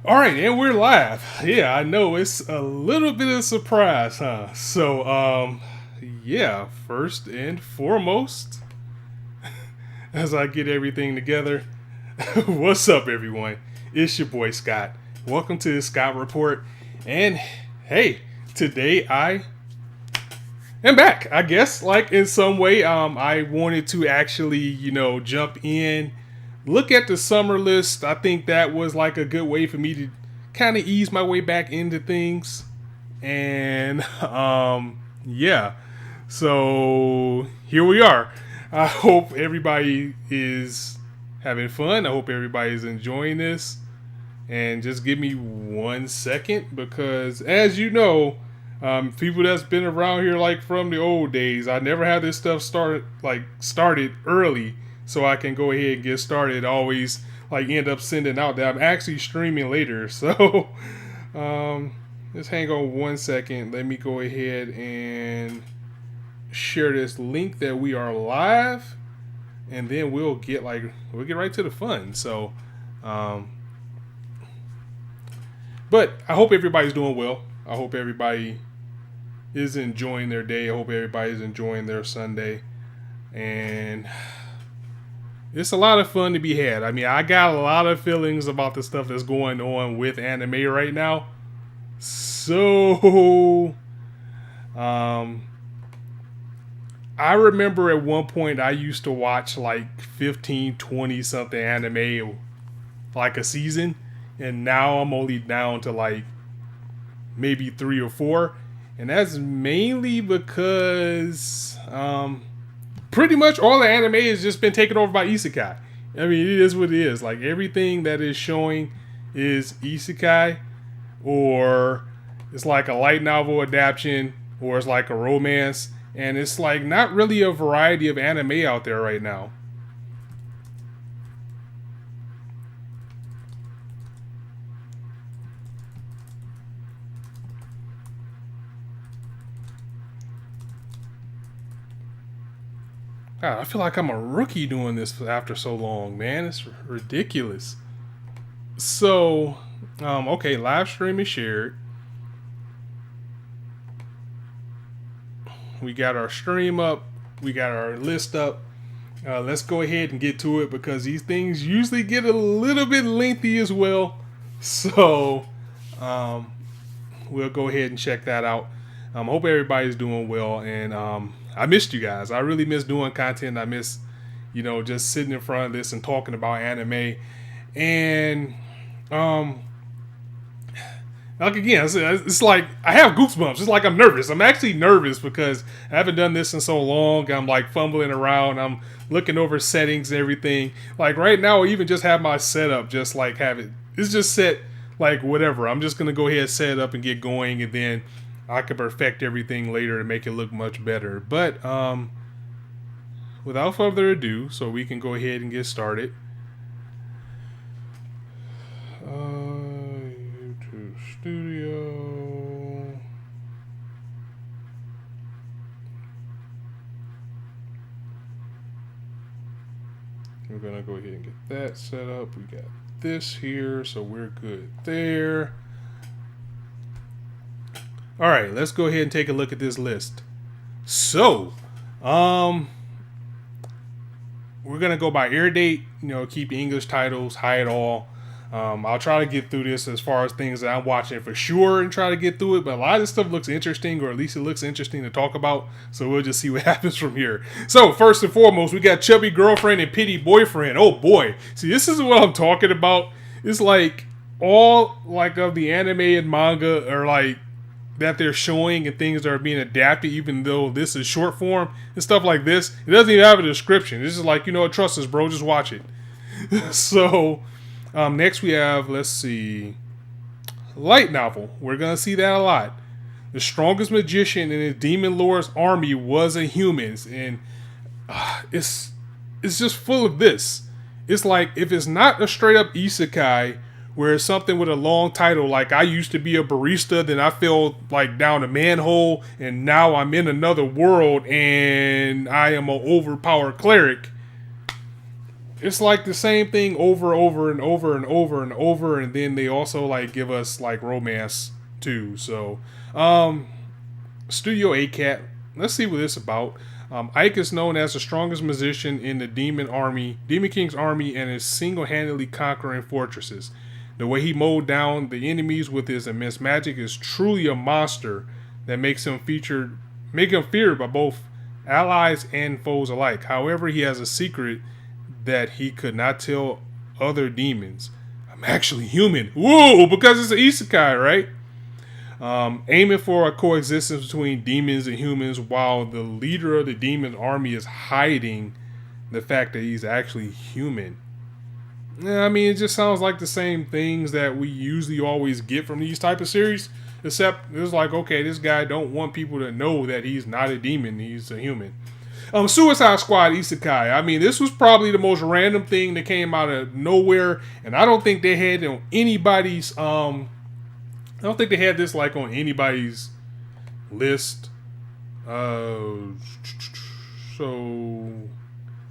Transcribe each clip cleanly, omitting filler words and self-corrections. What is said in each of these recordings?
All right, and we're live. Yeah, I know it's a little bit of a surprise, huh? Yeah, first and foremost, as I get everything together, what's up, everyone? It's your boy Scott. Welcome to the Scott Report. And hey, today I am back. I guess, like in some way, I wanted to actually, jump in, look at the summer list. I think that was like a good way for me to kind of ease my way back into things. And yeah, so here we are. I hope everybody is having fun. I hope everybody is enjoying this. And just give me 1 second because, as you know, people that's been around here like from the old days, I never had this stuff started early, so I can go ahead and get started. Always like end up sending out that I'm actually streaming later. So um, just hang on 1 second. Let me go ahead and share this link that we are live, and then we'll get right to the fun. Um, but I hope everybody's doing well. I hope everybody is enjoying their day. I hope everybody's enjoying their Sunday. And it's a lot of fun to be had. I mean, I got a lot of feelings about the stuff that's going on with anime right now. So, um, I remember at one point I used to watch like 15, 20 something anime like a season. And now I'm only down to like maybe three or four. And that's mainly because pretty much all the anime has just been taken over by isekai. I mean, it is what it is. Like everything that is showing is isekai, or it's like a light novel adaptation, or it's like a romance, and it's like not really a variety of anime out there right now. God, I feel like I'm a rookie doing this after so long, man. It's ridiculous. So, okay, live stream is shared. We got our stream up. We got our list up. Let's go ahead and get to it because these things usually get a little bit lengthy as well. So, um, we'll go ahead and check that out. Hope everybody's doing well. And I missed you guys. I really miss doing content. I miss, just sitting in front of this and talking about anime. And um, like again, it's like I have goosebumps. It's like I'm nervous. I'm actually nervous because I haven't done this in so long. I'm like fumbling around. I'm looking over settings and everything. Like right now, I even just have my setup. Just like have it. It's just set like whatever. I'm just gonna go ahead and set it up and get going, and then I can perfect everything later to make it look much better. But without further ado, so we can go ahead and get started. YouTube Studio. We're gonna go ahead and get that set up. We got this here, so we're good there. All right, let's go ahead and take a look at this list. So, um, we're gonna go by air date. Keep the English titles, hide all. I'll try to get through this as far as things that I'm watching for sure and try to get through it. But a lot of this stuff looks interesting, or at least it looks interesting to talk about. So we'll just see what happens from here. So first and foremost, we got Chubby Girlfriend and Pity Boyfriend. Oh boy, see, this is what I'm talking about. It's like all like of the anime and manga are like that they're showing and things that are being adapted, even though this is short form and stuff like this. It doesn't even have a description. This is like, trust us, bro. Just watch it. So, next we have, let's see, light novel. We're going to see that a lot. The strongest magician in his demon lord's army was a human. And it's just full of this. It's like, if it's not a straight up isekai, where it's something with a long title, like I used to be a barista, then I fell like down a manhole, and now I'm in another world, and I am an overpowered cleric. it's like the same thing over and over and over and over, and then they also like give us like romance too. So, Studio ACAT. Let's see what this is about. Ike is known as the strongest musician in the Demon King's army, and is single-handedly conquering fortresses. The way he mowed down the enemies with his immense magic is truly a monster that makes him feared by both allies and foes alike. However, he has a secret that he could not tell other demons. I'm actually human. Whoa, because it's an isekai, right? Aiming for a coexistence between demons and humans, while the leader of the demon army is hiding the fact that he's actually human. Yeah, I mean, it just sounds like the same things that we usually always get from these type of series, except it's like, okay, this guy don't want people to know that he's not a demon, he's a human. Suicide Squad Isekai. I mean, this was probably the most random thing that came out of nowhere, and I don't think they had on anybody's I don't think they had this like on anybody's list. I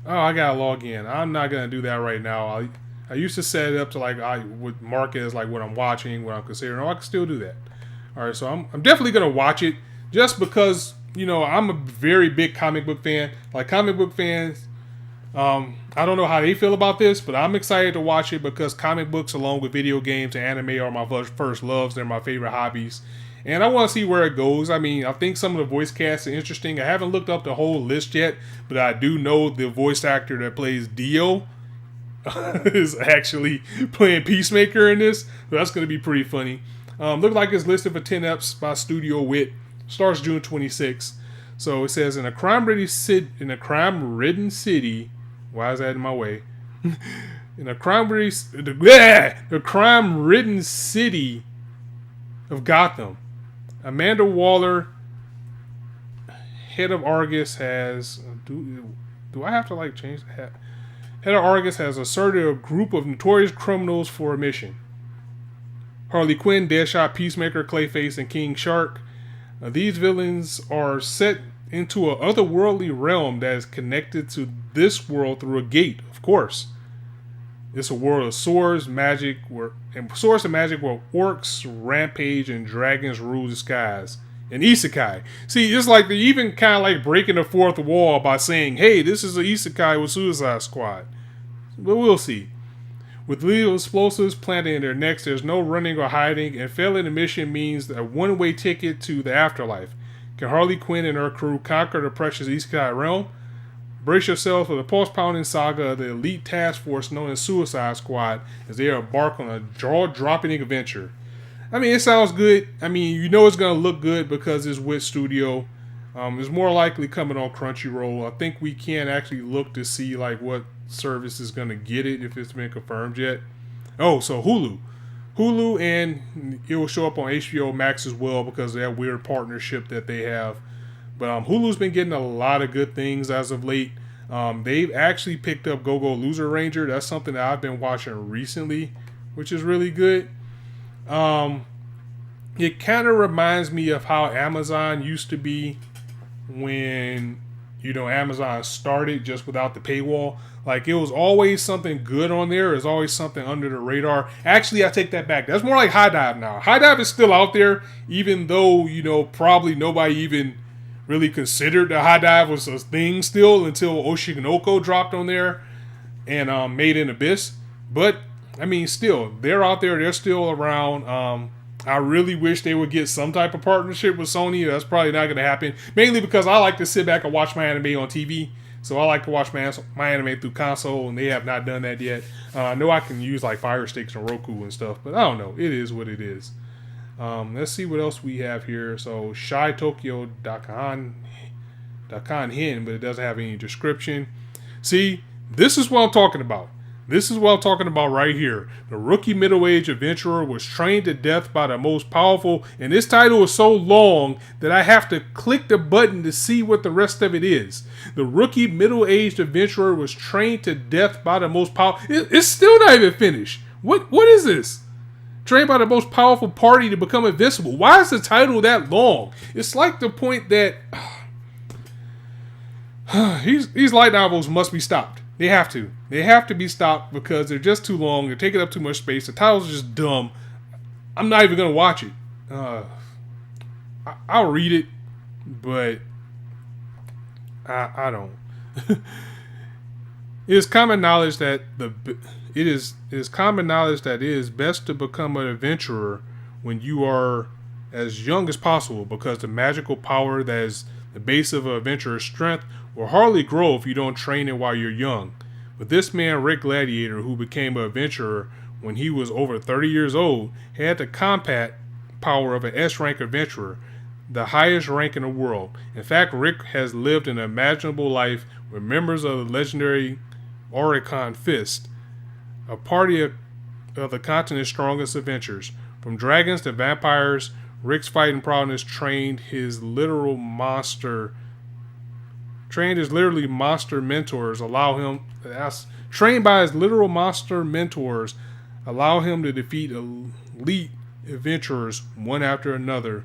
gotta log in. I'm not gonna do that right now. I used to set it up to like I would mark it as like what I'm watching, what I'm considering. I can still do that. All right, so I'm definitely gonna watch it just because I'm a very big comic book fan. Like comic book fans, I don't know how they feel about this, but I'm excited to watch it because comic books, along with video games and anime, are my first loves. They're my favorite hobbies. And I want to see where it goes. I mean, I think some of the voice casts are interesting. I haven't looked up the whole list yet, but I do know the voice actor that plays Dio is actually playing Peacemaker in this. So that's going to be pretty funny. Looks like it's listed for 10 eps by Studio Wit. Starts June 26th. So it says in a crime-ridden city. Why is that in my way? In a the crime-ridden city of Gotham, Amanda Waller, head of Argus, has do I have to like change the hat? Head of Argus has asserted a group of notorious criminals for a mission. Harley Quinn, Deadshot, Peacemaker, Clayface, and King Shark. These villains are set into an otherworldly realm that is connected to this world through a gate, of course. It's a world of swords and magic where orcs rampage and dragons rule the skies. An isekai. See, it's like they're even kind of like breaking the fourth wall by saying, hey, this is an isekai with Suicide Squad. But we'll see. With lethal explosives planted in their necks, there's no running or hiding, and failing the mission means a one-way ticket to the afterlife. Can Harley Quinn and her crew conquer the precious isekai realm? Brace yourself for the pulse-pounding saga of the elite task force known as Suicide Squad as they embark on a jaw-dropping adventure. I mean, it sounds good. I mean, it's going to look good because it's with Studio. It's more likely coming on Crunchyroll. I think we can actually look to see like what service is going to get it if it's been confirmed yet. Oh, so Hulu, and it will show up on HBO Max as well because of that weird partnership that they have. But Hulu's been getting a lot of good things as of late. They've actually picked up Go-Go Loser Ranger. That's something that I've been watching recently, which is really good. It kind of reminds me of how Amazon used to be when Amazon started just without the paywall. Like, it was always something good on there. There's always something under the radar. Actually, I take that back. That's more like High Dive now. High Dive is still out there, even though, probably nobody even really considered that High Dive was a thing still until Oshinoko dropped on there and Made in Abyss. But, I mean, still, they're out there. They're still around. I really wish they would get some type of partnership with Sony. That's probably not going to happen. Mainly because I like to sit back and watch my anime on TV. So I like to watch my anime through console, and they have not done that yet. I know I can use like Fire Sticks and Roku and stuff, but I don't know. It is what it is. Let's see what else we have here. So ShyTokyo.con Hin, but it doesn't have any description. See, this is what I'm talking about. This is what I'm talking about right here. The rookie middle-aged adventurer was trained to death by the most powerful, and this title is so long that I have to click the button to see what the rest of it is. The rookie middle-aged adventurer was trained to death by the most powerful. It's still not even finished. What is this? Trained by the most powerful party to become invincible. Why is the title that long? It's like the point that these light novels must be stopped. They have to. They have to be stopped because they're just too long. They're taking up too much space. The titles are just dumb. I'm not even gonna watch it. I'll read it, but I don't. It is common knowledge that it is common knowledge that it is best to become an adventurer when you are as young as possible, because the magical power that is the base of an adventurer's strength will hardly grow if you don't train it while you're young. But this man, Rick Gladiator, who became an adventurer when he was over 30 years old, had the combat power of an S-rank adventurer, the highest rank in the world. In fact, Rick has lived an imaginable life with members of the legendary Oricon Fist, a party of the continent's strongest adventurers. From dragons to vampires, Rick's fighting prowess trained his literally monster mentors trained by his literal monster mentors allow him to defeat elite adventurers one after another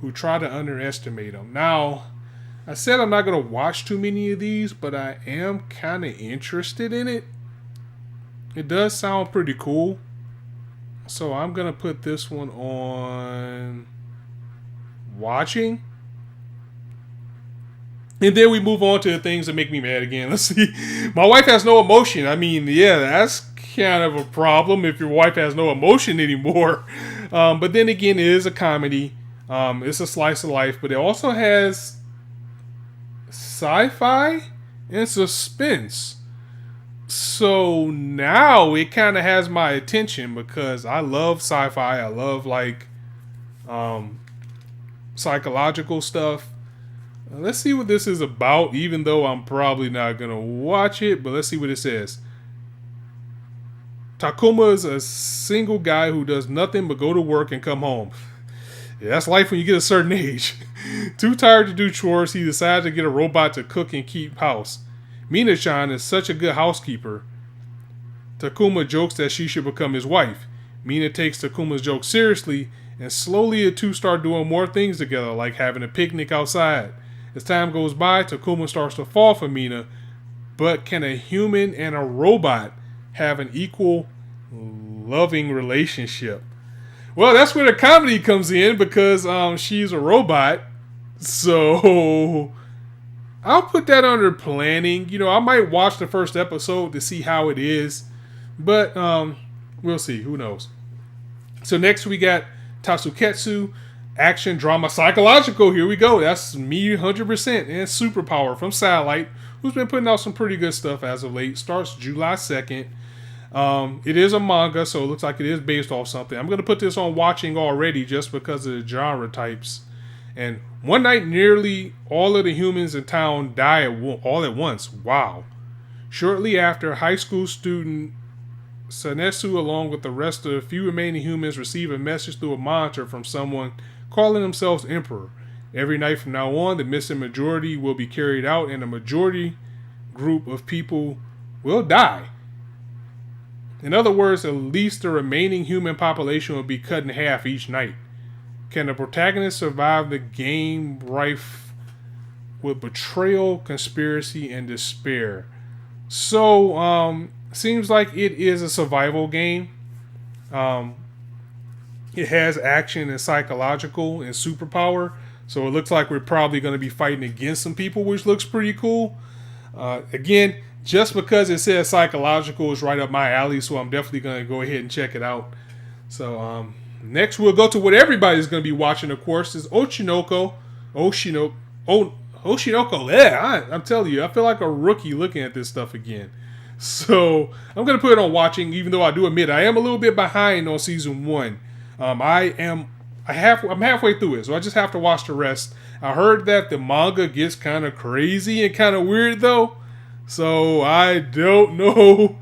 who try to underestimate him. Now, I said I'm not going to watch too many of these, but I am kind of interested in it. It does sound pretty cool. So I'm going to put this one on watching. And then we move on to the things that make me mad again. Let's see. My wife has no emotion. I mean, yeah, that's kind of a problem if your wife has no emotion anymore. But then again, it is a comedy. It's a slice of life, but it also has sci-fi and suspense. So now it kind of has my attention because I love sci-fi. I love psychological stuff. Let's see what this is about, even though I'm probably not going to watch it, but let's see what it says. Takuma is a single guy who does nothing but go to work and come home. Yeah, that's life when you get a certain age. Too tired to do chores, he decides to get a robot to cook and keep house. Mina-chan is such a good housekeeper. Takuma jokes that she should become his wife. Mina takes Takuma's joke seriously, and slowly the two start doing more things together, like having a picnic outside. As time goes by, Takuma starts to fall for Mina, but can a human and a robot have an equal, loving relationship? Well, that's where the comedy comes in, because she's a robot. So I'll put that under planning. I might watch the first episode to see how it is, but we'll see. Who knows? So next we got Tatsuketsu, action, drama, psychological. Here we go. That's me 100%. And Superpower from Satellite, who's been putting out some pretty good stuff as of late. Starts July 2nd. It is a manga, so it looks like it is based off something. I'm going to put this on watching already just because of the genre types. And one night, nearly all of the humans in town die all at once. Wow. Shortly after, high school student Sanesu, along with the rest of the few remaining humans, receive a message through a monitor from someone calling themselves Emperor. Every night from now on, the missing majority will be carried out, and a majority group of people will die. In other words, at least the remaining human population will be cut in half each night. Can the protagonist survive the game rife with betrayal, conspiracy, and despair? So, seems like it is a survival game. It has action and psychological and superpower. So it looks like we're probably going to be fighting against some people, which looks pretty cool. Again, just because it says psychological is right up my alley, so I'm definitely going to go ahead and check it out. So next we'll go to what everybody's going to be watching, of course, is Oshinoko. Oshinoko, yeah, I'm telling you, I feel like a rookie looking at this stuff again. So I'm going to put it on watching, even though I do admit I am a little bit behind on season 1. I'm halfway through it, so I just have to watch the rest. I heard that the manga gets kind of crazy and kind of weird, though. So I don't know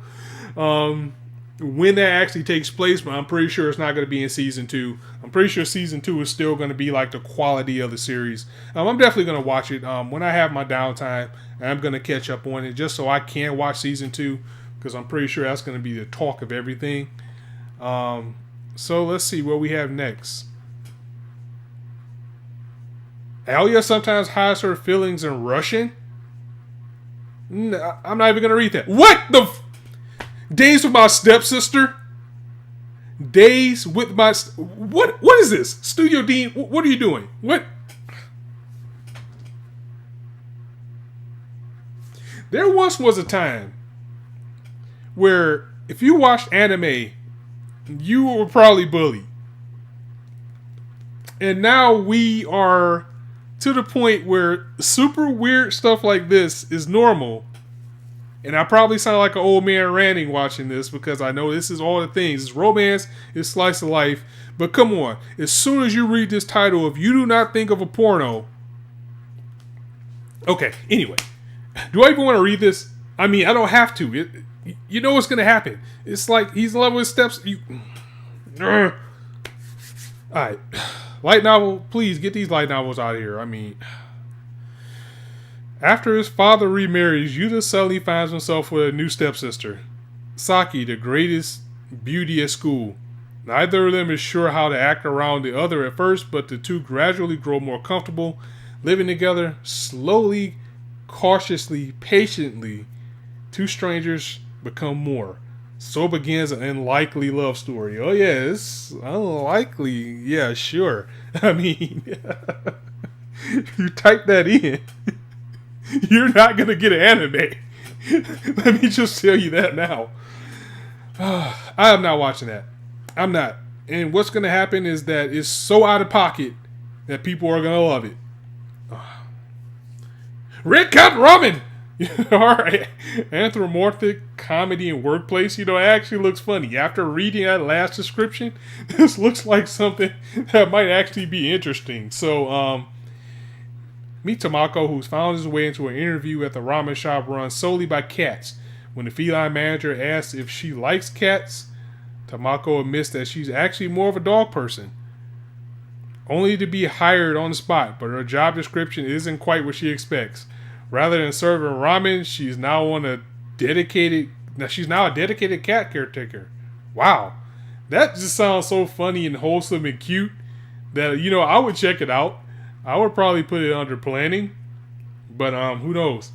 when that actually takes place, but I'm pretty sure it's not going to be in season 2. I'm pretty sure season 2 is still going to be like the quality of the series. I'm definitely going to watch it when I have my downtime. I'm going to catch up on it just so I can watch season 2, because I'm pretty sure that's going to be the talk of everything. So let's see what we have next. Alia sometimes hides her feelings in Russian. I'm not even gonna read that. What the Days with My Stepsister? Days with my what is this? Studio Dean, what are you doing? What? There once was a time where if you watched anime, you were probably bullied. And now we are to the point where super weird stuff like this is normal. And I probably sound like an old man ranting watching this because I know this is all the things. It's romance, it's slice of life. But come on, as soon as you read this title, if you do not think of a porno. Okay, anyway. Do I even want to read this? I mean, I don't have to. You know what's going to happen. It's like he's in love with steps. Alright. Light novel, please get these light novels out of here. I mean, after his father remarries, Yuta suddenly finds himself with a new stepsister, Saki, the greatest beauty at school. Neither of them is sure how to act around the other at first, but the two gradually grow more comfortable, living together, slowly, cautiously, patiently. Two strangers become more. So begins an unlikely love story. Oh yeah, it's unlikely. Yeah, sure. I mean, you type that in, you're not going to get an anime. Let me just tell you that now. I am not watching that. I'm not. And what's going to happen is that it's so out of pocket that people are going to love it. Red Cup Ramen! Alright. Anthropomorphic comedy and workplace. It actually looks funny. After reading that last description, this looks like something that might actually be interesting. So, meet Tamako, who's found his way into an interview at the ramen shop run solely by cats. When the feline manager asks if she likes cats, Tamako admits that she's actually more of a dog person. Only to be hired on the spot, but her job description isn't quite what she expects. Rather than serving ramen, she's now a dedicated cat caretaker. Wow. That just sounds so funny and wholesome and cute that, I would check it out. I would probably put it under planning, but who knows?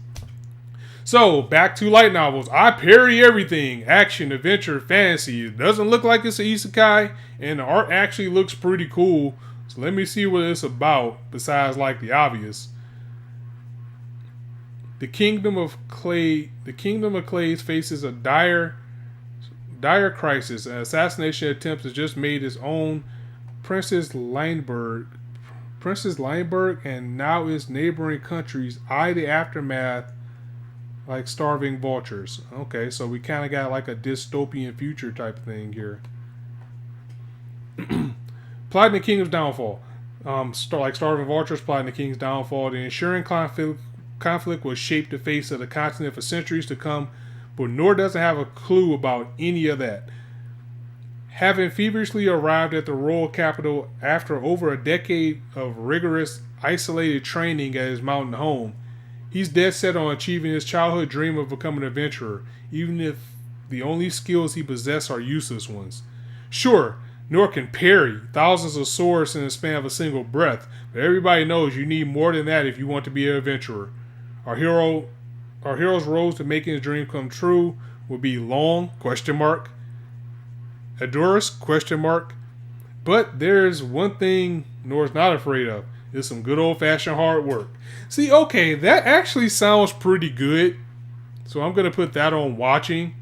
So, back to light novels. I parry everything. Action, adventure, fantasy. It doesn't look like it's an isekai, and the art actually looks pretty cool. So let me see what it's about, besides like the obvious. The Kingdom of Clay faces a dire crisis. An assassination attempt has just made its own Princess Lineberg, and now its neighboring countries eye the aftermath like starving vultures. Okay, so we kind of got like a dystopian future type thing here. Plotting the Kingdom's downfall. Like starving vultures plotting the King's downfall. The ensuing conflict will shape the face of the continent for centuries to come, but Nor doesn't have a clue about any of that. Having feverishly arrived at the royal capital after over a decade of rigorous, isolated training at his mountain home, he's dead set on achieving his childhood dream of becoming an adventurer, even if the only skills he possesses are useless ones. Sure, Nor can parry thousands of swords in the span of a single breath, but everybody knows you need more than that if you want to be an adventurer. Our hero's road to making his dream come true will be long, ? Adurus, ? But there's one thing Nor's not afraid of. It's some good old-fashioned hard work. See, okay, that actually sounds pretty good. So I'm going to put that on watching.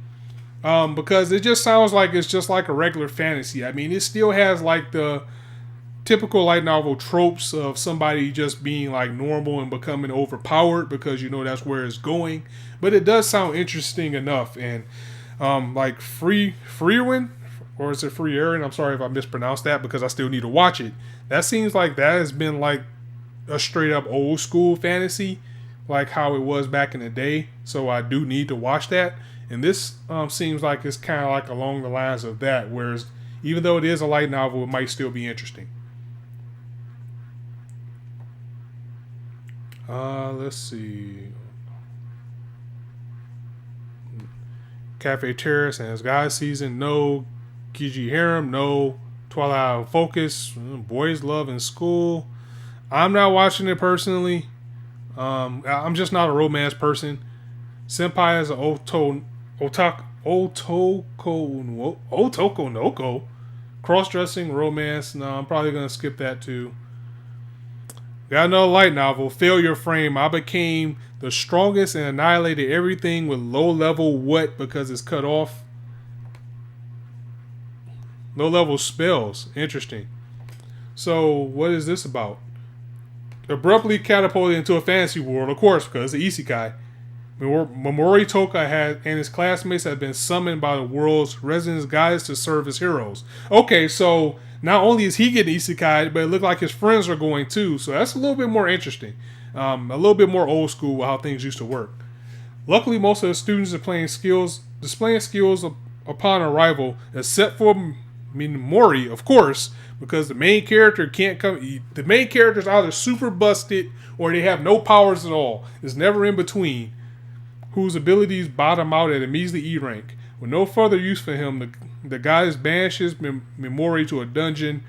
Because it just sounds like it's just like a regular fantasy. I mean, it still has like the typical light novel tropes of somebody just being like normal and becoming overpowered because that's where it's going. But it does sound interesting enough. And like Freewin, or is it Free Aaron? I'm sorry if I mispronounced that because I still need to watch it. That seems like that has been like a straight up old school fantasy, like how it was back in the day. So I do need to watch that. And this seems like it's kind of like along the lines of that, whereas even though it is a light novel, it might still be interesting. Let's see. Cafe Terrace and his guys season, no. Kiji Harem, no. Twilight Focus, Boys Love in School. I'm not watching it personally. I'm just not a romance person. Senpai has an Otoko Noko. Cross-dressing, romance. No, I'm probably going to skip that too. Got another light novel, Failure Frame. I became the strongest and annihilated everything with low-level what because it's cut off. Low-level spells. Interesting. So, what is this about? Abruptly catapulted into a fantasy world, of course, because the isekai. Momori Toka and his classmates have been summoned by the world's resident goddess to serve as heroes. Okay, so not only is he getting isekai, but it looked like his friends are going too. So that's a little bit more interesting. A little bit more old school with how things used to work. Luckily, most of the students are displaying skills upon arrival, except for Minamori, of course, because the main character can't come. The main character is either super busted or they have no powers at all. It's never in between. Whose abilities bottom out at a measly E rank. With no further use for him, the goddess banishes Minamori to a dungeon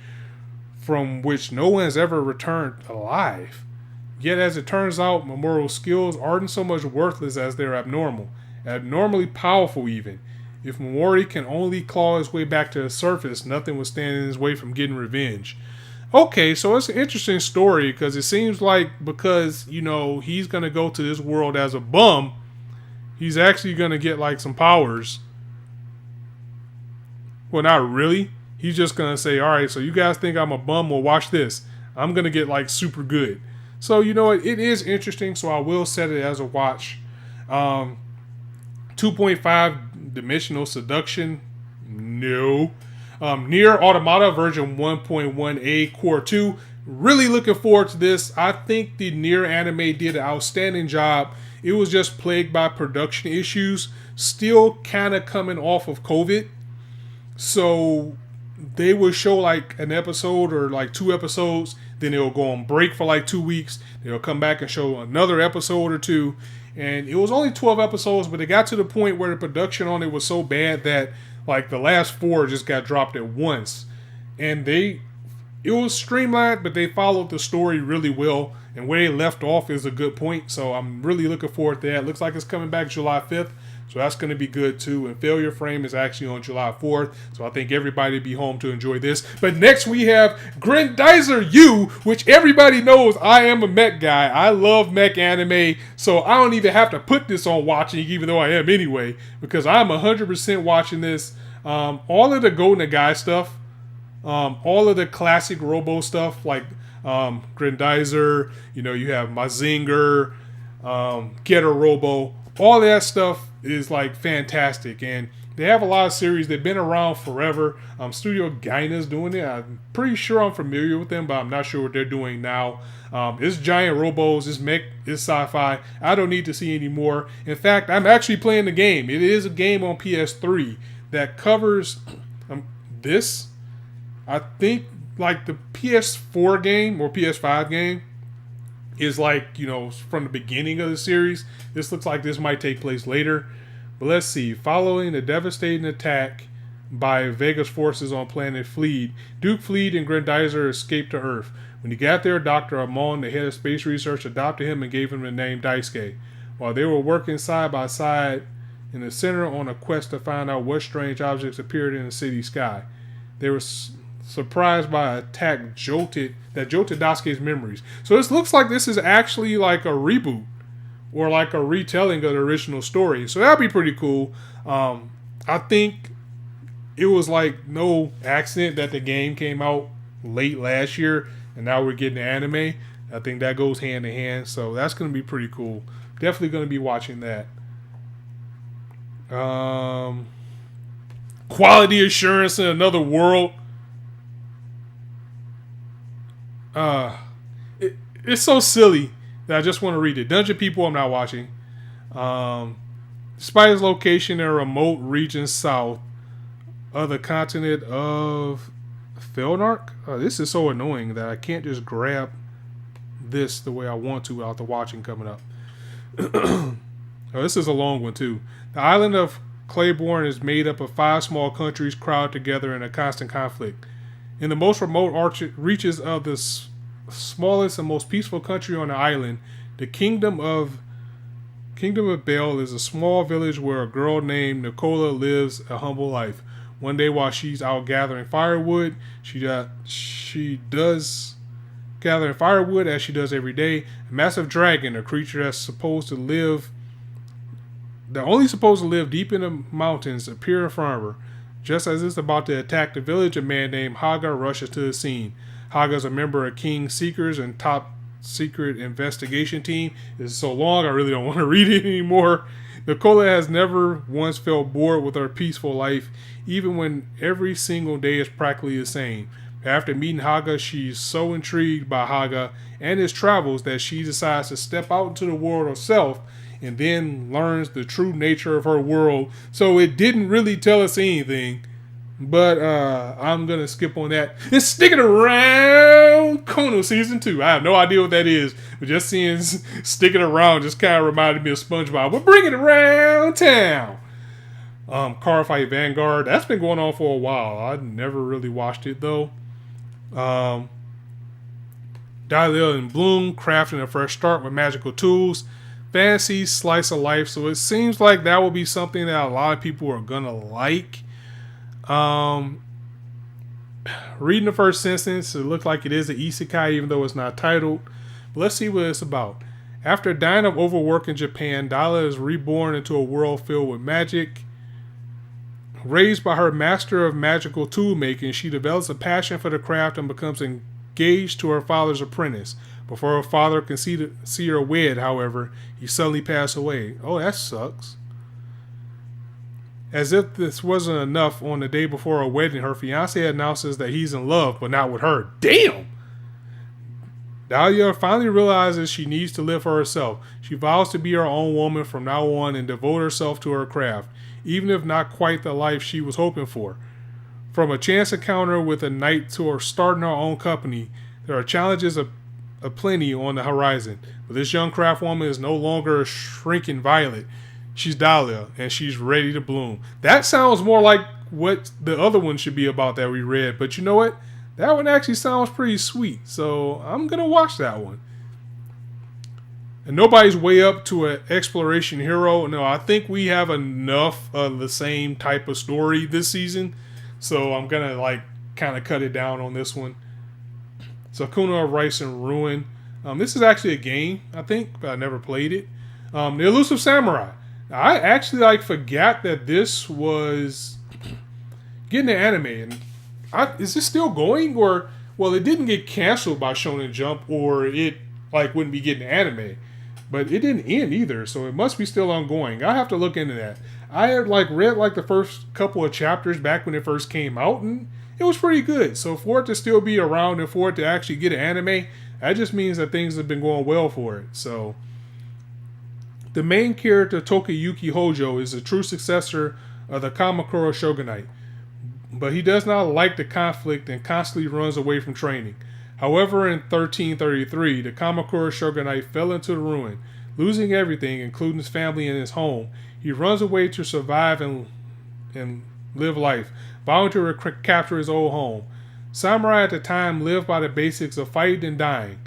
from which no one has ever returned alive. Yet, as it turns out, Minamori's skills aren't so much worthless as they're abnormally powerful even. If Minamori can only claw his way back to the surface, nothing will stand in his way from getting revenge. Okay, so it's an interesting story because it seems like because, he's going to go to this world as a bum, he's actually going to get like some powers. Well, not really. He's just going to say, all right, so you guys think I'm a bum? Well, watch this. I'm going to get like super good. So, it is interesting. So I will set it as a watch. 2.5 Dimensional Seduction. No. Nier Automata version 1.1a Core 2. Really looking forward to this. I think the Nier anime did an outstanding job. It was just plagued by production issues. Still kind of coming off of COVID. So they will show like an episode or like 2 episodes. Then they'll go on break for like 2 weeks. They'll come back and show another episode or 2. And it was only 12 episodes, but it got to the point where the production on it was so bad that like the last 4 just got dropped at once. And it was streamlined, but they followed the story really well. And where they left off is a good point. So I'm really looking forward to that. Looks like it's coming back July 5th. So that's going to be good too. And Failure Frame is actually on July 4th. So I think everybody will be home to enjoy this. But next we have Grendizer U, which everybody knows I am a mech guy. I love mech anime. So I don't even have to put this on watching, even though I am anyway. Because I'm 100% watching this. All of the Golden Guy stuff. All of the classic Robo stuff like Grendizer. You have Mazinger. Getter Robo. All that stuff is like fantastic, and they have a lot of series. They've been around forever. Studio Gaina's doing it. I'm pretty sure I'm familiar with them, but I'm not sure what they're doing now. It's giant robos, it's mech, it's sci-fi. I don't need to see any more. In fact, I'm actually playing the game. It is a game on PS3 that covers this. I think like the PS4 game or PS5 game is like, from the beginning of the series. This looks like this might take place later. But let's see. Following the devastating attack by Vega's forces on planet Fleet, Duke Fleet and Grendizer escaped to Earth. When he got there, Dr. Amon, the head of space research, adopted him and gave him the name Daisuke. While they were working side by side in the center on a quest to find out what strange objects appeared in the city sky, they were surprised by an attack that jolted Daisuke's memories. So this looks like this is actually like a reboot or like a retelling of the original story. So that'd be pretty cool. I think it was like no accident that the game came out late last year and now we're getting the anime. I think that goes hand in hand. So that's going to be pretty cool. Definitely going to be watching that. Quality assurance in another world. It's so silly that I just want to read it. Dungeon People, I'm not watching. Despite its location in a remote region south of the continent of Felnark. This is so annoying that I can't just grab this the way I want to without the watching coming up. This is a long one too. The island of Claiborne is made up of 5 small countries crowded together in a constant conflict. In the most remote reaches of the smallest and most peaceful country on the island, the Kingdom Kingdom of Bell is a small village where a girl named Nicola lives a humble life. One day while she's out gathering firewood, she does gathering firewood as she does every day. A massive dragon, a creature only supposed to live deep in the mountains, appear in front of her. Just as it's about to attack the village, a man named Haga rushes to the scene. Haga is a member of King's Seekers and top secret investigation team. It's so long, I really don't want to read it anymore. Nicola has never once felt bored with her peaceful life, even when every single day is practically the same. After meeting Haga, she's so intrigued by Haga and his travels that she decides to step out into the world herself and then learns the true nature of her world. So it didn't really tell us anything, but I'm going to skip on that. It's Sticking Around Konosuba Season 2. I have no idea what that is, but just seeing Sticking Around just kind of reminded me of SpongeBob. We're bringing it around town. Car Fight Vanguard. That's been going on for a while. I never really watched it, though. Dahlia and Bloom crafting a fresh start with magical tools. Fantasy slice of life. So it seems like that will be something that a lot of people are gonna like. Reading the first sentence, it looked like it is an isekai, even though it's not titled. But let's see what it's about. After dying of overwork in Japan, Dahlia is reborn into a world filled with magic. Raised by her master of magical tool making, she develops a passion for the craft and becomes engaged to her father's apprentice. Before her father can see her wed, however, he suddenly passed away. Oh, that sucks. As if this wasn't enough, on the day before her wedding, her fiancé announces that he's in love, but not with her. Damn! Dahlia finally realizes she needs to live for herself. She vows to be her own woman from now on and devote herself to her craft, even if not quite the life she was hoping for. From a chance encounter with a knight to her starting her own company, there are challenges aplenty on the horizon. But this young craft woman is no longer a shrinking violet. She's Dahlia, and she's ready to bloom. That sounds more like what the other one should be about that we read. But you know what? That one actually sounds pretty sweet. So I'm going to watch that one. And nobody's way up to an exploration hero. No, I think we have enough of the same type of story this season. So I'm going to kind of cut it down on this one. Sakuna of Rice and Ruin. This is actually a game, I think, but I never played it. The Elusive Samurai. I actually forgot that this was getting an anime. And is this still going? Or, well, it didn't get canceled by Shonen Jump, or it wouldn't be getting an anime. But it didn't end either, so it must be still ongoing. I have to look into that. I had read the first couple of chapters back when it first came out, and it was pretty good. So for it to still be around and for it to actually get an anime, that just means that things have been going well for it. So the main character, Tokiyuki Hojo, is a true successor of the Kamakura Shogunate, but he does not like the conflict and constantly runs away from training. However, in 1333, the Kamakura Shogunate fell into ruin, losing everything, including his family and his home. He runs away to survive and live life, vowing to recapture his old home. Samurai at the time lived by the basics of fighting and dying.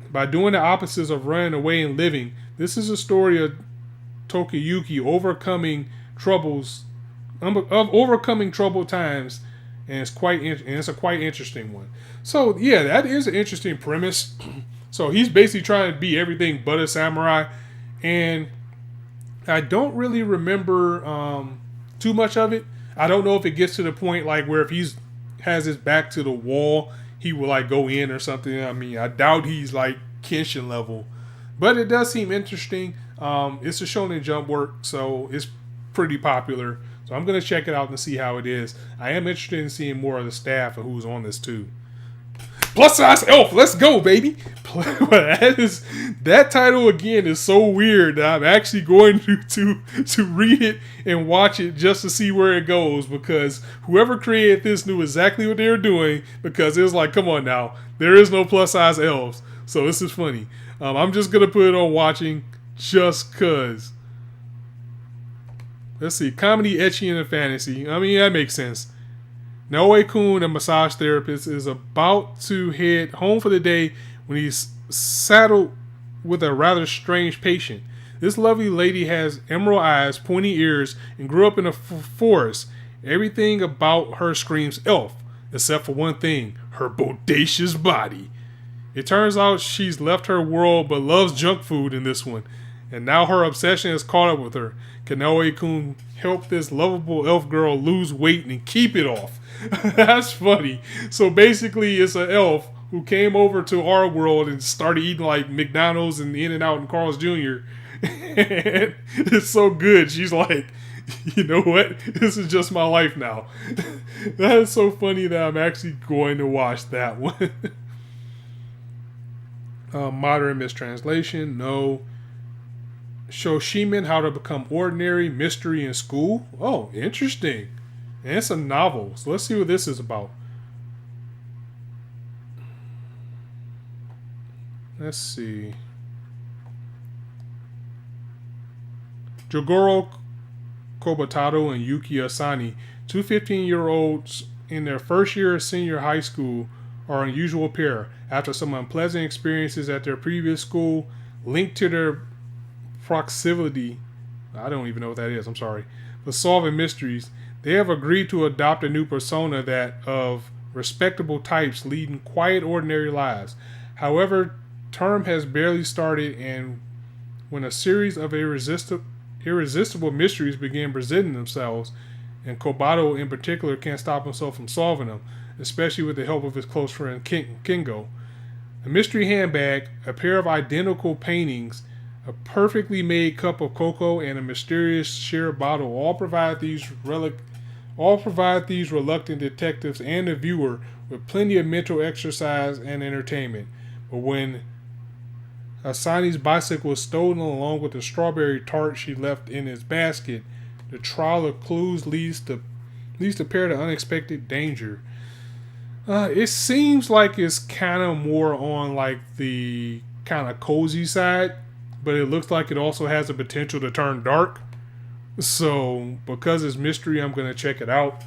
By doing the opposites of running away and living, this is a story of Tokiyuki overcoming troubled times, and it's a quite interesting one. So yeah, that is an interesting premise. So he's basically trying to be everything but a samurai, and I don't really remember too much of it. I don't know if it gets to the point where if he's has his back to the wall, he will go in or something. I mean, I doubt he's Kenshin level, but it does seem interesting. It's a Shonen Jump work, so it's pretty popular. So I'm gonna check it out and see how it is. I am interested in seeing more of the staff and who's on this too. Plus size elf, let's go, baby. That title again is so weird that I'm actually going to read it and watch it just to see where it goes, because whoever created this knew exactly what they were doing, because it was come on now, there is no plus size elves. So this is funny. I'm just gonna put it on watching just cause. Let's see, comedy, ecchi, and a fantasy. I mean, that makes sense. Naoe-kun, a massage therapist, is about to head home for the day when he's saddled with a rather strange patient. This lovely lady has emerald eyes, pointy ears, and grew up in a forest. Everything about her screams elf, except for one thing, her bodacious body. It turns out she's left her world but loves junk food in this one. And now her obsession has caught up with her. Kanoe-kun help this lovable elf girl lose weight and keep it off. That's funny. So basically, it's an elf who came over to our world and started eating like McDonald's and In-N-Out and Carl's Jr. And it's so good. She's like, you know what? This is just my life now. That is so funny that I'm actually going to watch that one. Modern mistranslation, no. Shoshimen, How to Become Ordinary, Mystery in School. Oh, interesting. And it's a novel. So let's see what this is about. Let's see. Jogoro Kobatado and Yuki Asani, two 15-year-olds in their first year of senior high school, are an unusual pair. After some unpleasant experiences at their previous school, linked to their proximity, I don't even know what that is, I'm sorry, for solving mysteries, they have agreed to adopt a new persona that of respectable types leading quiet, ordinary lives. However, term has barely started, and when a series of irresistible mysteries begin presenting themselves, and Kobato in particular can't stop himself from solving them, especially with the help of his close friend Kingo. A mystery handbag, a pair of identical paintings, a perfectly made cup of cocoa, and a mysterious shared bottle all provide these reluctant detectives and the viewer with plenty of mental exercise and entertainment. But when Asani's bicycle was stolen along with the strawberry tart she left in his basket, the trial of clues leads the pair to unexpected danger. It seems like it's kind of more on like the kind of cozy side, but it looks like it also has the potential to turn dark. So because it's mystery, I'm going to check it out.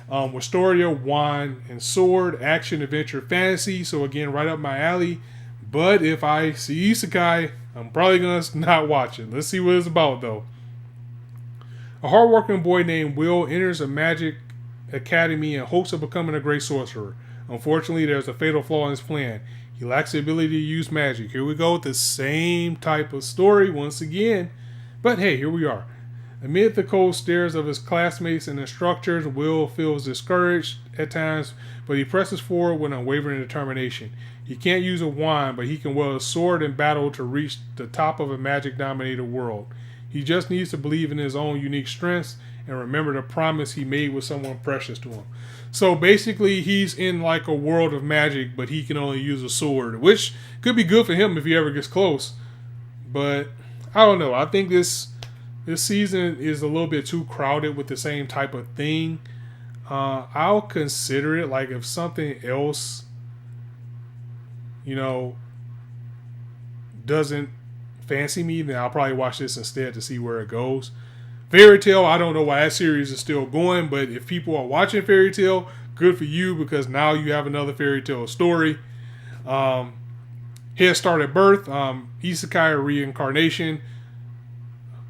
Wisteria, Wand, and Sword, action, adventure, fantasy. So again, right up my alley. But if I see Isekai, I'm probably going to not watch it. Let's see what it's about though. A hardworking boy named Will enters a magic academy in hopes of becoming a great sorcerer. Unfortunately, there's a fatal flaw in his plan. He lacks the ability to use magic. Here we go with the same type of story once again. But hey, here we are. Amid the cold stares of his classmates and instructors, Will feels discouraged at times, but he presses forward with unwavering determination. He can't use a wand, but he can wield a sword in battle to reach the top of a magic-dominated world. He just needs to believe in his own unique strengths and remember the promise he made with someone precious to him. So basically, he's in like a world of magic, but he can only use a sword, which could be good for him if he ever gets close. But I don't know. I think this season is a little bit too crowded with the same type of thing. I'll consider it like if something else, doesn't fancy me, then I'll probably watch this instead to see where it goes. Fairy Tail, I don't know why that series is still going, but if people are watching Fairy Tail, good for you because now you have another Fairy Tail story. Head Start at Birth, Isekai or Reincarnation.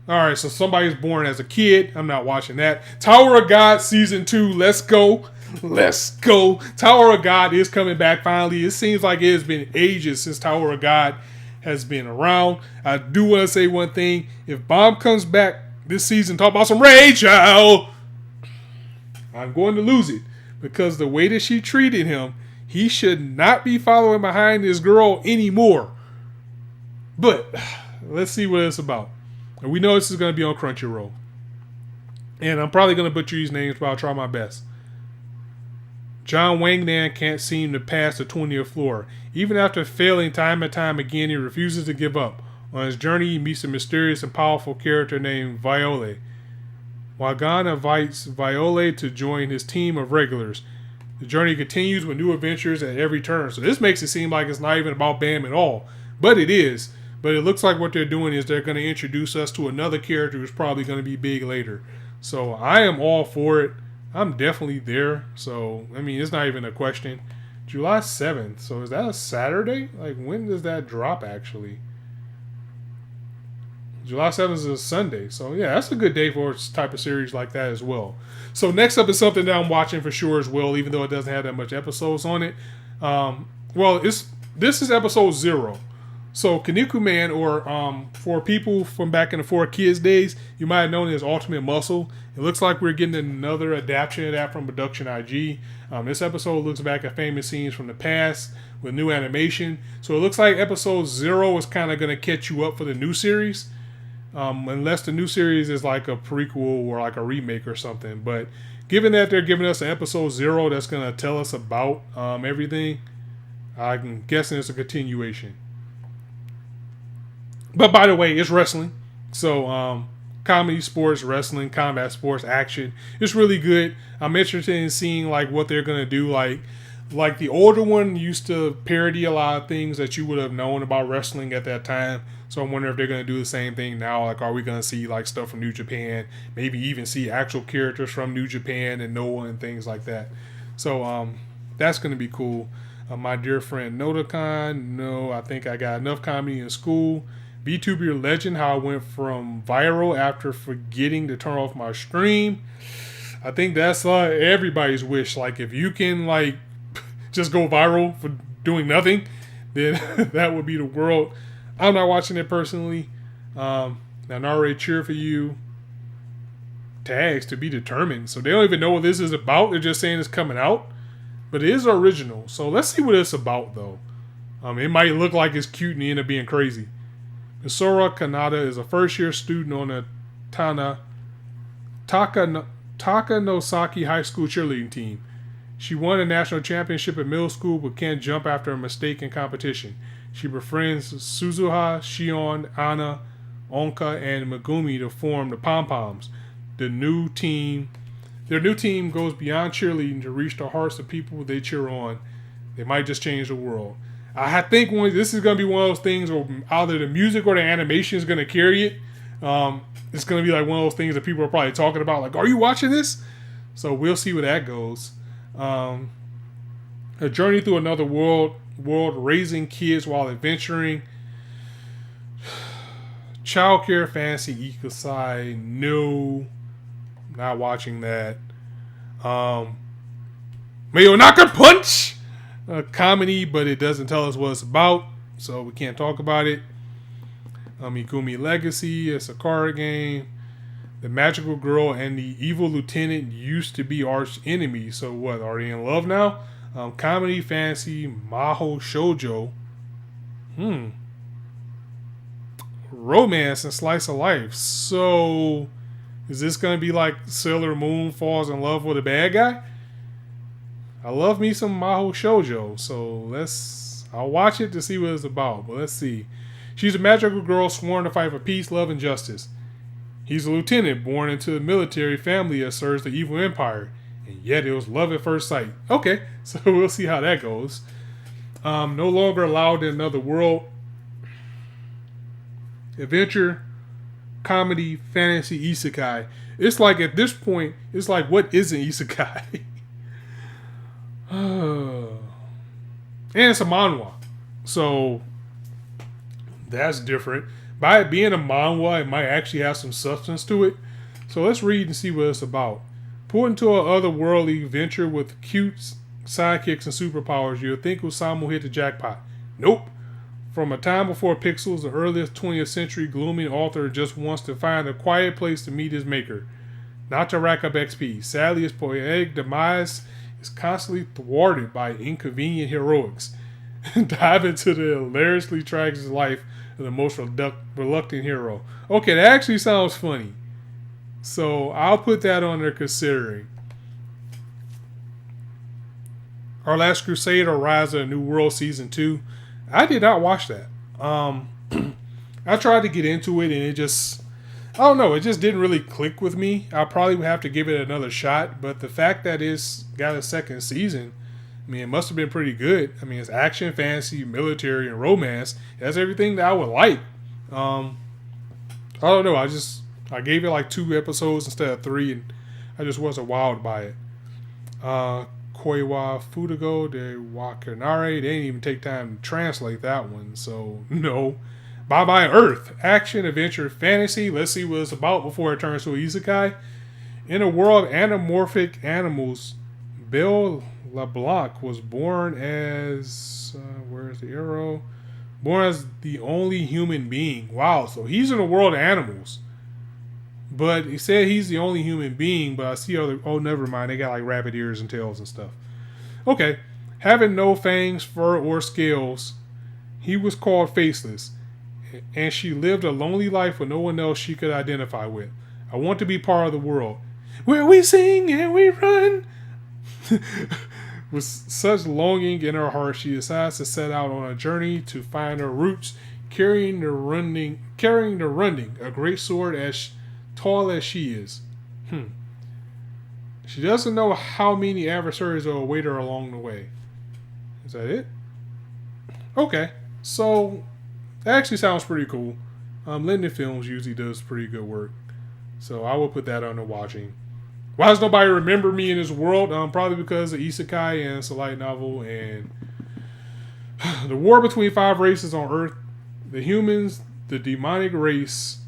Alright, so somebody's born as a kid. I'm not watching that. Tower of God Season 2, let's go. Let's go. Tower of God is coming back finally. It seems like it has been ages since Tower of God has been around. I do want to say one thing. If Bomb comes back this season, talk about some Rachel, I'm going to lose it. Because the way that she treated him, he should not be following behind this girl anymore. But let's see what it's about. And we know this is going to be on Crunchyroll. And I'm probably going to butcher these names, but I'll try my best. John Wangnan can't seem to pass the 20th floor. Even after failing time and time again, he refuses to give up. On his journey, he meets a mysterious and powerful character named Viole. Wagan invites Viole to join his team of regulars. The journey continues with new adventures at every turn. So this makes it seem like it's not even about Bam at all. But it is. But it looks like what they're doing is they're going to introduce us to another character who's probably going to be big later. So I am all for it. I'm definitely there. So, I mean, it's not even a question. July 7th. So is that a Saturday? Like, when does that drop, actually? July 7th is a Sunday. So, yeah, that's a good day for a type of series like that as well. So, next up is something that I'm watching for sure as well, even though it doesn't have that much episodes on it. This is episode 0. So, Kinnikuman, Man, or for people from back in the 4Kids days, you might have known it as Ultimate Muscle. It looks like we're getting another adaptation of that from Production IG. This episode looks back at famous scenes from the past with new animation. So it looks like episode 0 is kind of going to catch you up for the new series. Unless the new series is like a prequel or like a remake or something. But given that they're giving us an episode 0 that's going to tell us about everything, I'm guessing it's a continuation. But by the way, it's wrestling. So comedy, sports, wrestling, combat sports, action. It's really good. I'm interested in seeing like what they're gonna do. Like the older one used to parody a lot of things that you would have known about wrestling at that time. So I'm wondering if they're gonna do the same thing now. Like, are we gonna see like stuff from New Japan? Maybe even see actual characters from New Japan and Noah and things like that. So that's gonna be cool. My dear friend Notakon, no, I think I got enough comedy in school. VTuber Legend, how I went from viral after forgetting to turn off my stream. I think that's everybody's wish. Like, if you can like just go viral for doing nothing, then that would be the world. I'm not watching it personally. Now, already cheer for you. Tags to be determined. So they don't even know what this is about. They're just saying it's coming out. But it is original. So let's see what it's about, though. It might look like it's cute and end up being crazy. Misora Kanata is a first-year student on the Takanosaki High School cheerleading team. She won a national championship at middle school but can't jump after a mistake in competition. She befriends Suzuha, Shion, Ana, Onka, and Megumi to form the Pom Poms. Their new team goes beyond cheerleading to reach the hearts of people they cheer on. They might just change the world. I think this is going to be one of those things where either the music or the animation is going to carry it. It's going to be like one of those things that people are probably talking about. Like, are you watching this? So we'll see where that goes. A journey through another world, raising kids while adventuring. Childcare fantasy Ikusai. No, not watching that. Mayo Naka Punch. A comedy, but it doesn't tell us what it's about, so we can't talk about it. Megumi Legacy, it's a card game. The magical girl and the evil lieutenant used to be arch enemies, so what, are they in love now? Comedy, fantasy, Maho Shoujo. Romance and slice of life. So, is this going to be like Sailor Moon falls in love with a bad guy? I love me some Maho Shoujo, so I'll watch it to see what it's about, but let's see. She's a magical girl sworn to fight for peace, love, and justice. He's a lieutenant born into a military family that serves the evil empire, and yet it was love at first sight. Okay, so we'll see how that goes. No longer allowed in another world. Adventure, comedy, fantasy, isekai. It's like at this point, it's like, what isn't isekai? And it's a manhwa, so that's different. By it being a manhwa, it might actually have some substance to it. So let's read and see what it's about. Put into an otherworldly venture with cute sidekicks and superpowers, you'll think Osamu hit the jackpot. Nope. From a time before Pixels, the earliest 20th century gloomy author just wants to find a quiet place to meet his maker, not to rack up XP. Sadly, his poetic demise is constantly thwarted by inconvenient heroics. Dive into the hilariously tragic life of the most reluctant hero. Okay, that actually sounds funny. So I'll put that on there considering. Our Last Crusade or Rise of the New World Season 2. I did not watch that. I tried to get into it and it just... I don't know, it just didn't really click with me. I'll probably have to give it another shot, but the fact that it's got a second season, I mean, it must have been pretty good. I mean, it's action, fantasy, military, and romance. That's everything that I would like. I don't know, I gave it like 2 episodes instead of 3, and I just wasn't wowed by it. Koiwa Fudago de Wakanare, they didn't even take time to translate that one, so no. Bye Bye Earth. Action, adventure, fantasy. Let's see what it's about before it turns to an isekai. In a world of anamorphic animals, Bill LeBlanc was born as. Where's the arrow? Born as the only human being. Wow, so he's in a world of animals. But he said he's the only human being, but I see other. Oh, never mind. They got like rabbit ears and tails and stuff. Okay. Having no fangs, fur, or scales, he was called Faceless. And she lived a lonely life with no one else she could identify with. I want to be part of the world. Where we sing and we run. With such longing in her heart, she decides to set out on a journey to find her roots, carrying the running, a great sword as tall as she is. She doesn't know how many adversaries will await her along the way. Is that it? Okay, so that actually sounds pretty cool. Linden Films usually does pretty good work, so I will put that under watching. Why does nobody remember me in this world? Probably because of Isekai and it's a light novel and the war between 5 races on Earth: the humans, the demonic race,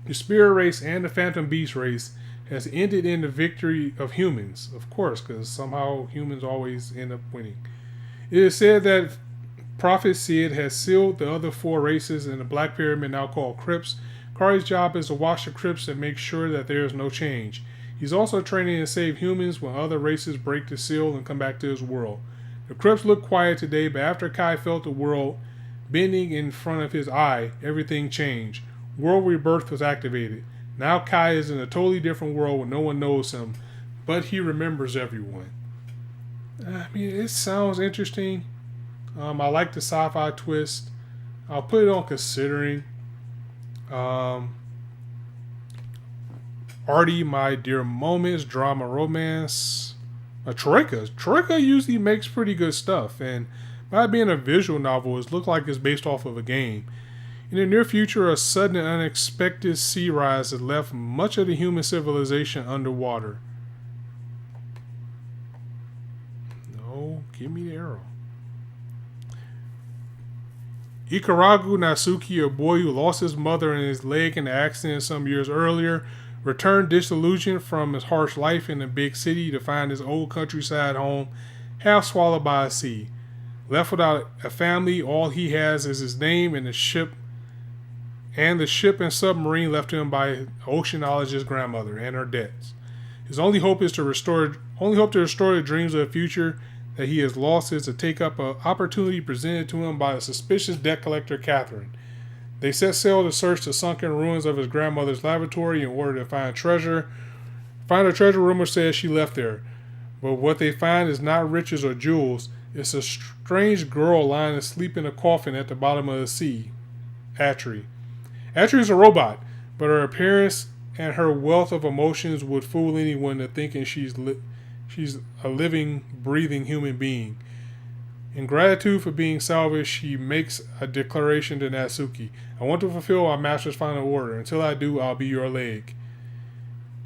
the spirit race, and the phantom beast race has ended in the victory of humans, of course, because somehow humans always end up winning. It is said that Prophet Sid has sealed the other 4 races in the Black Pyramid, now called Crypts. Kari's job is to watch the Crypts and make sure that there is no change. He's also training to save humans when other races break the seal and come back to his world. The Crypts look quiet today, but after Kai felt the world bending in front of his eye, everything changed. World Rebirth was activated. Now Kai is in a totally different world where no one knows him, but he remembers everyone. I mean, it sounds interesting. I like the sci-fi twist. I'll put it on considering. Artie, My Dear Moments, drama, romance. Troika. Troika usually makes pretty good stuff, and by being a visual novel, it looks like it's based off of a game. In the near future, a sudden and unexpected sea rise has left much of the human civilization underwater. No, give me the arrow. Ikaragu Nasuki, a boy who lost his mother and his leg in an accident some years earlier, returned disillusioned from his harsh life in the big city to find his old countryside home half swallowed by a sea. Left without a family, all he has is his name and the ship and submarine left to him by oceanologist grandmother and her debts. His only hope to restore the dreams of a future that he has lost is to take up an opportunity presented to him by a suspicious debt collector, Catherine. They set sail to search the sunken ruins of his grandmother's lavatory in order to find treasure. Find a treasure, rumor says she left there. But what they find is not riches or jewels. It's a strange girl lying asleep in a coffin at the bottom of the sea. Atri. Atri is a robot, but her appearance and her wealth of emotions would fool anyone into thinking she's a living, breathing human being. In gratitude for being salvaged, she makes a declaration to Natsuki. I want to fulfill our master's final order. Until I do, I'll be your leg.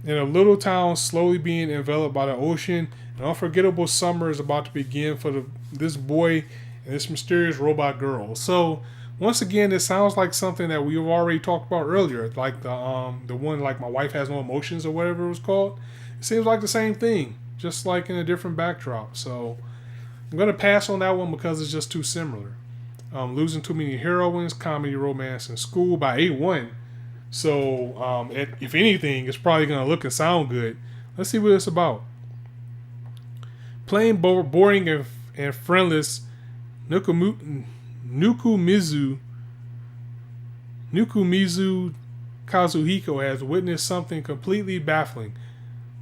In a little town slowly being enveloped by the ocean, an unforgettable summer is about to begin for this boy and this mysterious robot girl. So, once again, it sounds like something that we've already talked about earlier, like the one like My Wife Has No Emotions or whatever it was called. It seems like the same thing, just like in a different backdrop. So I'm going to pass on that one because it's just too similar. Losing Too Many Heroines, Comedy, Romance, and School by A1. So if anything, it's probably going to look and sound good. Let's see what it's about. Plain, boring, and friendless Nukumizu Kazuhiko has witnessed something completely baffling.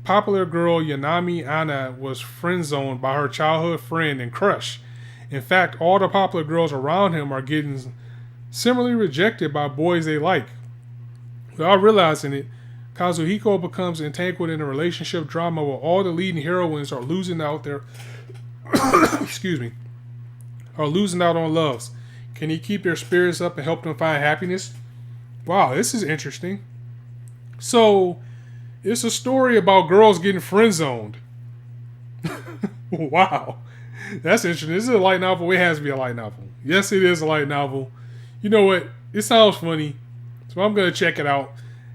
Popular girl Yanami Anna was friend-zoned by her childhood friend and crush. In fact, all the popular girls around him are getting similarly rejected by boys they like. Without realizing it, Kazuhiko becomes entangled in a relationship drama where all the leading heroines are losing out their are losing out on loves. Can he keep their spirits up and help them find happiness? Wow, this is interesting. So, it's a story about girls getting friend-zoned. Wow. That's interesting. This is a light novel. It has to be a light novel. Yes, it is a light novel. You know what? It sounds funny, so I'm gonna check it out.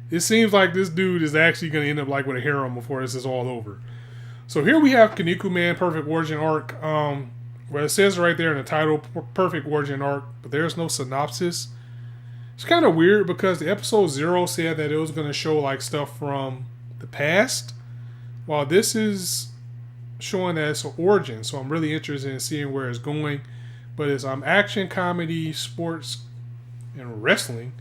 It seems like this dude is actually gonna end up like with a harem before this is all over. So here we have Kinnikuman Perfect Origin Arc. Where it says right there in the title, Perfect Origin Arc, but there's no synopsis. It's kind of weird because the episode 0 said that it was going to show like stuff from the past, while this is showing that it's an origin. So I'm really interested in seeing where it's going. But it's action, comedy, sports, and wrestling,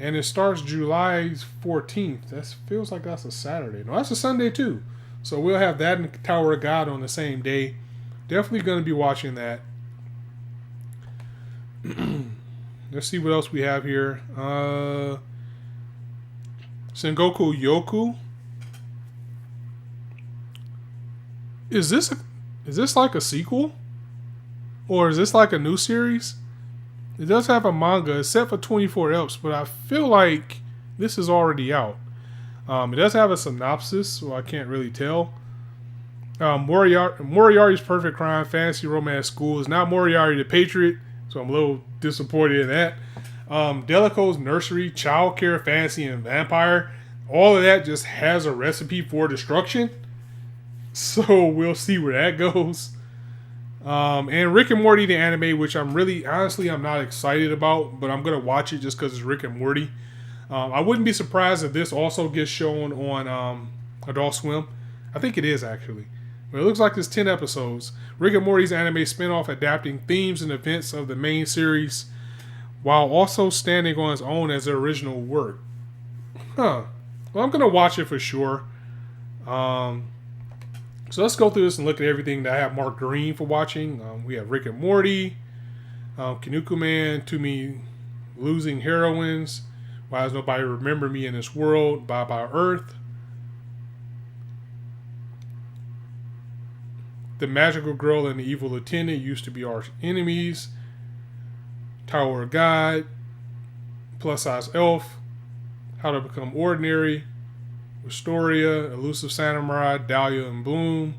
and it starts July 14th. That feels like that's a Saturday. No, that's a Sunday too. So we'll have that and Tower of God on the same day. Definitely going to be watching that. Let's see what else we have here. Sengoku Yoku. Is this like a sequel? Or is this like a new series? It does have a manga, except for 24 eps, but I feel like this is already out. It does have a synopsis, so I can't really tell. Moriarty's Perfect Crime Fantasy Romance School is not Moriarty the Patriot, so I'm a little disappointed in that. Delico's Nursery, Childcare, Fantasy, and Vampire. All of that just has a recipe for destruction. So we'll see where that goes. And Rick and Morty, the anime, which I'm not excited about, but I'm going to watch it just because it's Rick and Morty. I wouldn't be surprised if this also gets shown on Adult Swim. I think it is, actually. But it looks like there's 10 episodes. Rick and Morty's anime spinoff adapting themes and events of the main series while also standing on its own as their original work. Well, I'm going to watch it for sure. So let's go through this and look at everything that I have marked green for watching. We have Rick and Morty, Kinnikuman, To Me Losing Heroines, Why Does Nobody Remember Me in This World, Bye Bye Earth, The Magical Girl and the Evil Lieutenant Used to Be Arch Enemies, Tower of God, Plus Size Elf, How to Become Ordinary, Astoria, Elusive Samurai, Dahlia and Bloom,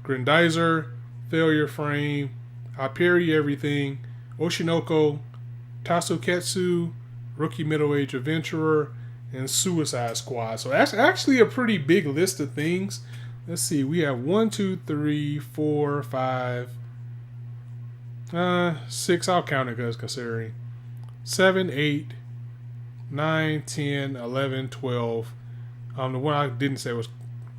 Grendizer, Failure Frame, Hyperi Everything, Oshinoko, Tasuketsu, Rookie Middle-Aged Adventurer, and Suicide Squad. So that's actually a pretty big list of things. Let's see, we have 1, 2, 3, 4, 5, 6, I'll count it because considering, 7, 8, 9, 10, 11, 12. The one I didn't say was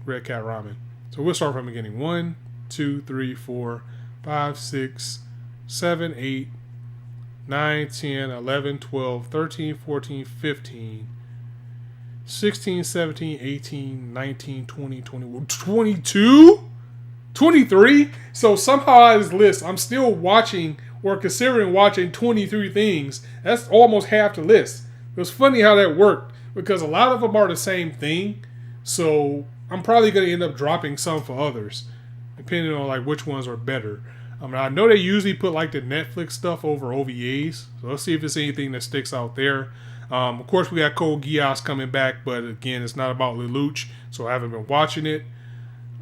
Red Cat Ramen. So we'll start from the beginning. 1, 2, 3, 4, 5, 6, 7, 8, 9, 10, 11, 12, 13, 14, 15, 16, 17, 18, 19, 20, 21, 22? 23? So somehow out of this list, I'm still watching or considering watching 23 things. That's almost half the list. It was funny how that worked because a lot of them are the same thing. So I'm probably going to end up dropping some for others, depending on like which ones are better. I know they usually put like the Netflix stuff over OVAs. So let's see if there's anything that sticks out there. Of course, we got Code Geass coming back, but again, it's not about Lelouch, so I haven't been watching it.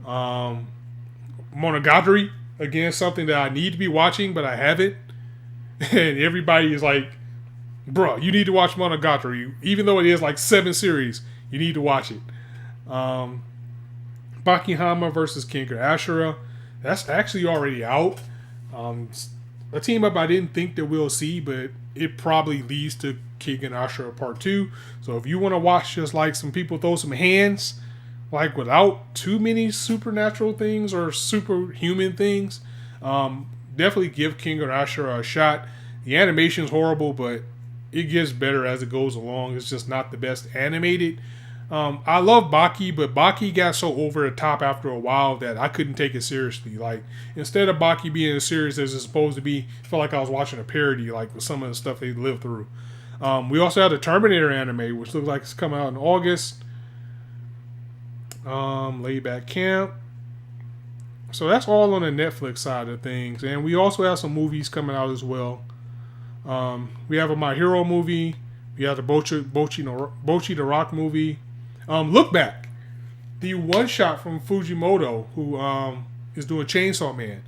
Monogatari, again, something that I need to be watching, but I haven't. And everybody is like, bruh, you need to watch Monogatari. Even though it is like 7 series, you need to watch it. Bakihama versus King Ashura. That's actually already out. A team up I didn't think that we'll see, but it probably leads to King Ashura Part 2. So if you want to watch just like some people throw some hands, like without too many supernatural things or superhuman things, definitely give King Ashura a shot. The animation's horrible, but it gets better as it goes along. It's just not the best animated. I love Baki, but Baki got so over the top after a while that I couldn't take it seriously. Like, instead of Baki being as serious as it's supposed to be, I felt like I was watching a parody, like with some of the stuff they lived through. We also have the Terminator anime, which looks like it's coming out in August. Laid Back Camp. So that's all on the Netflix side of things. And we also have some movies coming out as well. We have a My Hero movie. We have the Bocchi the Rock movie. Look Back, the one shot from Fujimoto, who is doing Chainsaw Man.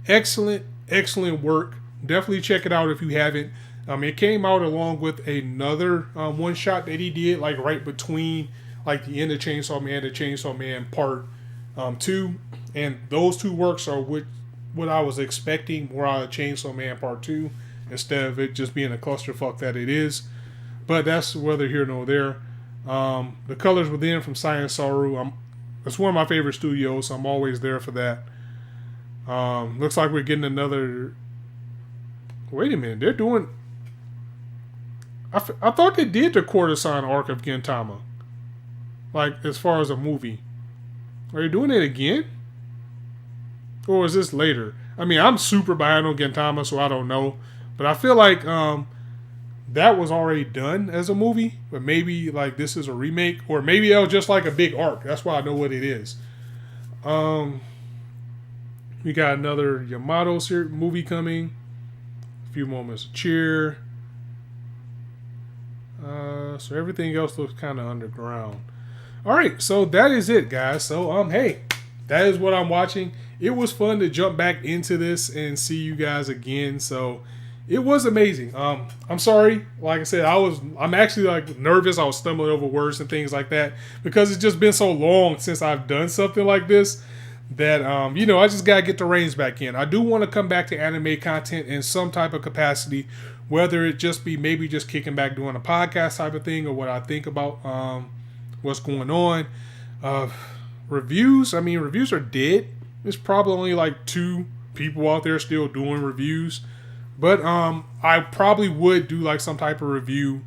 Excellent work. Definitely check it out if you haven't. It came out along with another one shot that he did, like right between like the end of Chainsaw Man and Chainsaw Man Part 2, and those two works are what I was expecting more out of Chainsaw Man Part 2 instead of it just being a clusterfuck that it is. But that's whether here nor there. The Colors Within from Science Saru. It's one of my favorite studios, so I'm always there for that. Looks like we're getting another. Wait a minute, they're doing. I thought they did the Courtesan arc of Gintama. Like, as far as a movie. Are you doing it again? Or is this later? I mean, I'm super behind on Gintama, so I don't know. But I feel like that was already done as a movie. But maybe, like, this is a remake. Or maybe that was just like a big arc. That's why I know what it is. We got another Yamato movie coming. A few moments of cheer. So everything else looks kind of underground. Alright, so that is it, guys. So, hey, that is what I'm watching. It was fun to jump back into this and see you guys again. So, it was amazing. I'm sorry. Like I said, I'm actually like nervous. I was stumbling over words and things like that because it's just been so long since I've done something like this that, I just got to get the reins back in. I do want to come back to anime content in some type of capacity, whether it just be maybe just kicking back doing a podcast type of thing or what I think about what's going on. Reviews, reviews are dead. There's probably only like 2 people out there still doing reviews. But I probably would do like some type of review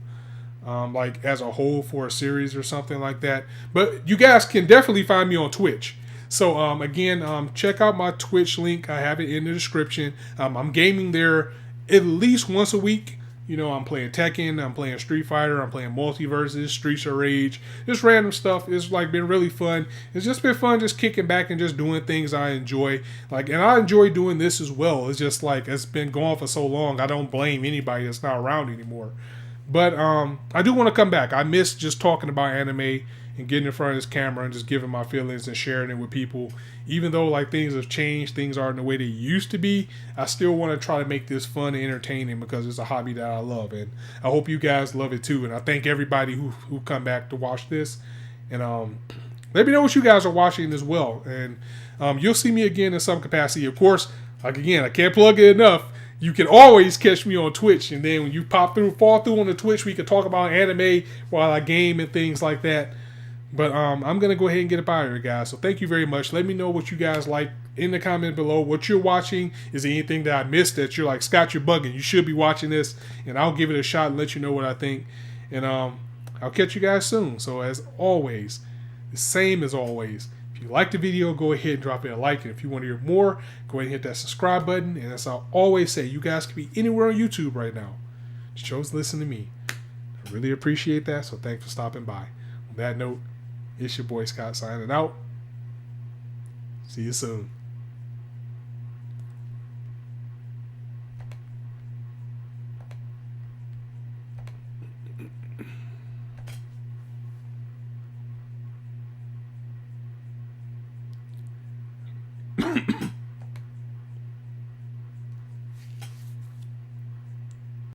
like as a whole for a series or something like that. But you guys can definitely find me on Twitch. So again, check out my Twitch link. I have it in the description. I'm gaming there at least once a week. I'm playing Tekken, I'm playing Street Fighter, I'm playing Multiverses, Streets of Rage, just random stuff. It's like been really fun. It's just been fun just kicking back and just doing things I enjoy. And I enjoy doing this as well. It's just like it's been going for so long. I don't blame anybody that's not around anymore. But I do want to come back. I miss just talking about anime and getting in front of this camera and just giving my feelings and sharing it with people. Even though like things have changed, things aren't the way they used to be, I still want to try to make this fun and entertaining because it's a hobby that I love. And I hope you guys love it too. And I thank everybody who come back to watch this. And let me know what you guys are watching as well. And you'll see me again in some capacity. Of course, like again, I can't plug it enough. You can always catch me on Twitch. And then when you fall through on the Twitch, we can talk about anime while I game and things like that. But I'm going to go ahead and get up out of here, guys. So thank you very much. Let me know what you guys like in the comment below. What you're watching. Is there anything that I missed that you're like, Scott, you're bugging. You should be watching this. And I'll give it a shot and let you know what I think. And I'll catch you guys soon. So as always, the same as always, if you like the video, go ahead and drop it a like. And if you want to hear more, go ahead and hit that subscribe button. And as I always say, you guys can be anywhere on YouTube right now. Just chose to listen to me. I really appreciate that. So thanks for stopping by. On that note, it's your boy Scott signing out. See you soon.